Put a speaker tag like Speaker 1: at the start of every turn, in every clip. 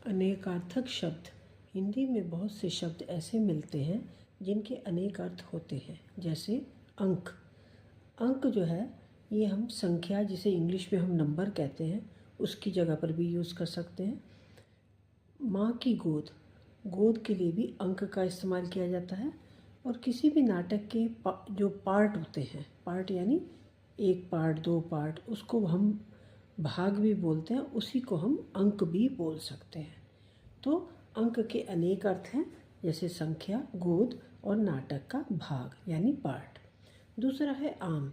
Speaker 1: अनेकार्थक शब्द। हिंदी में बहुत से शब्द ऐसे मिलते हैं जिनके अनेक अर्थ होते हैं। जैसे अंक। अंक जो है ये हम संख्या, जिसे इंग्लिश में हम नंबर कहते हैं, उसकी जगह पर भी यूज़ कर सकते हैं। माँ की गोद, गोद के लिए भी अंक का इस्तेमाल किया जाता है। और किसी भी नाटक के जो पार्ट होते हैं, पार्ट यानी एक पार्ट, दो पार्ट, उसको हम भाग भी बोलते हैं, उसी को हम अंक भी बोल सकते हैं। तो अंक के अनेक अर्थ हैं, जैसे संख्या, गोद और नाटक का भाग यानी पार्ट। दूसरा है आम।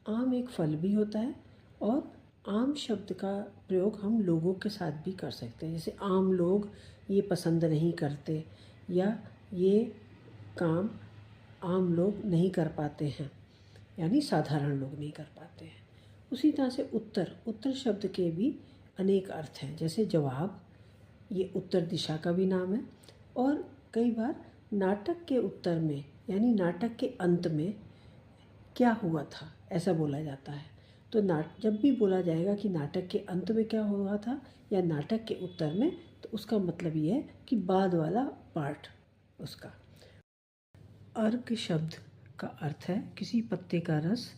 Speaker 1: आम एक फल भी होता है और आम शब्द का प्रयोग हम लोगों के साथ भी कर सकते हैं। जैसे आम लोग ये पसंद नहीं करते, या ये काम आम लोग नहीं कर पाते हैं, यानी साधारण लोग नहीं कर पाते हैं। उसी तरह से उत्तर। उत्तर शब्द के भी अनेक अर्थ हैं। जैसे जवाब, ये उत्तर दिशा का भी नाम है। और कई बार नाटक के उत्तर में, यानी नाटक के अंत में क्या हुआ था, ऐसा बोला जाता है। तो जब भी बोला जाएगा कि नाटक के अंत में क्या हुआ था या नाटक के उत्तर में, तो उसका मतलब ये है कि बाद वाला पार्ट उसका। अर्क शब्द का अर्थ है किसी पत्ते का रस,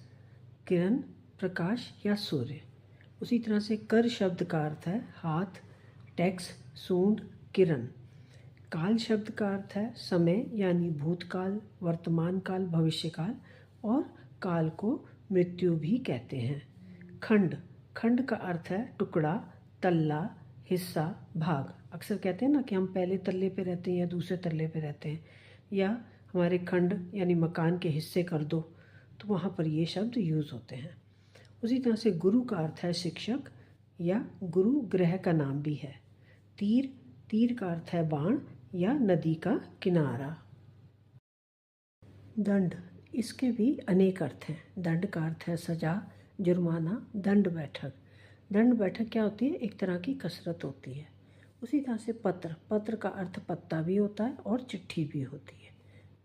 Speaker 1: किरण, प्रकाश या सूर्य। उसी तरह से कर शब्द का अर्थ है हाथ, टैक्स, सूंड, किरण। काल शब्द का अर्थ है समय, यानी भूतकाल, वर्तमान काल, भविष्य काल, और काल को मृत्यु भी कहते हैं। खंड। खंड का अर्थ है टुकड़ा, तल्ला, हिस्सा, भाग। अक्सर कहते हैं ना कि हम पहले तल्ले पे रहते हैं या दूसरे तल्ले पे रहते हैं, या हमारे खंड यानी मकान के हिस्से कर दो, तो वहाँ पर ये शब्द यूज़ होते हैं। उसी तरह से गुरु का अर्थ है शिक्षक, या गुरु ग्रह का नाम भी है। तीर। तीर का अर्थ है बाण या नदी का किनारा। दंड। इसके भी अनेक अर्थ हैं। दंड का अर्थ है सजा, जुर्माना, दंड बैठक। दंड बैठक क्या होती है? एक तरह की कसरत होती है। उसी तरह से पत्र। पत्र का अर्थ पत्ता भी होता है और चिट्ठी भी होती है।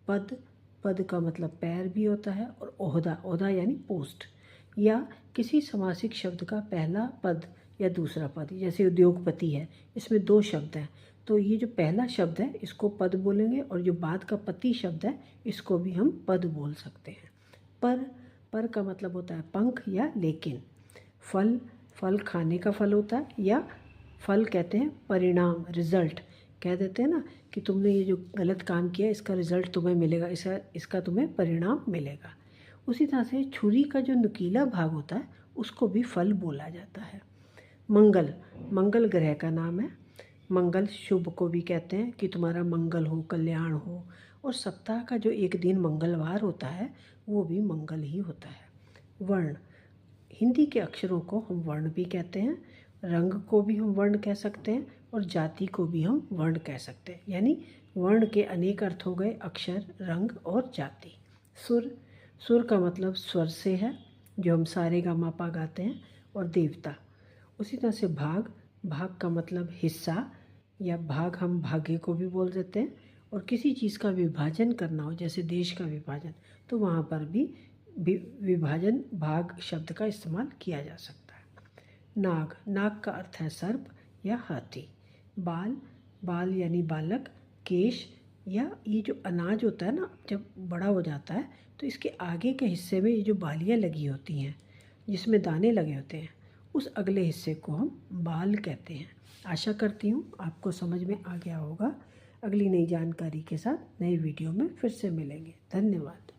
Speaker 1: पद। पद का मतलब पैर भी होता है। और ओहदा। ओहदा यानी पोस्ट, या किसी समासिक शब्द का पहला पद या दूसरा पद। जैसे उद्योगपति है, इसमें दो शब्द हैं, तो ये जो पहला शब्द है इसको पद बोलेंगे, और जो बाद का पति शब्द है इसको भी हम पद बोल सकते हैं। पर का मतलब होता है पंख या लेकिन। फल। फल खाने का फल होता है, या फल कहते हैं परिणाम, रिजल्ट। कह देते हैं ना कि तुमने ये जो गलत काम किया इसका रिजल्ट तुम्हें मिलेगा, इसका तुम्हें परिणाम मिलेगा। उसी तरह से छुरी का जो नुकीला भाग होता है उसको भी फल बोला जाता है। मंगल। मंगल ग्रह का नाम है। मंगल शुभ को भी कहते हैं कि तुम्हारा मंगल हो, कल्याण हो। और सप्ताह का जो एक दिन मंगलवार होता है वो भी मंगल ही होता है। वर्ण। हिंदी के अक्षरों को हम वर्ण भी कहते हैं। रंग को भी हम वर्ण कह सकते हैं, और जाति को भी हम वर्ण कह सकते हैं। यानी वर्ण के अनेक अर्थ हो गए, अक्षर, रंग और जाति। सुर। सुर का मतलब स्वर से है, जो हम सारे गा मा पा गाते हैं। और देवता। उसी तरह से भाग। भाग का मतलब हिस्सा, या भाग हम भाग्य को भी बोल देते हैं। और किसी चीज़ का विभाजन करना हो, जैसे देश का विभाजन, तो वहाँ पर भी विभाजन भाग शब्द का इस्तेमाल किया जा सकता है। नाग। नाग का अर्थ है सर्प या हाथी। बाल। बाल यानी बालक, केश, या ये जो अनाज होता है ना, जब बड़ा हो जाता है तो इसके आगे के हिस्से में ये जो बालियाँ लगी होती हैं, जिसमें दाने लगे होते हैं, उस अगले हिस्से को हम बाल कहते हैं। आशा करती हूँ आपको समझ में आ गया होगा। अगली नई जानकारी के साथ नए वीडियो में फिर से मिलेंगे। धन्यवाद।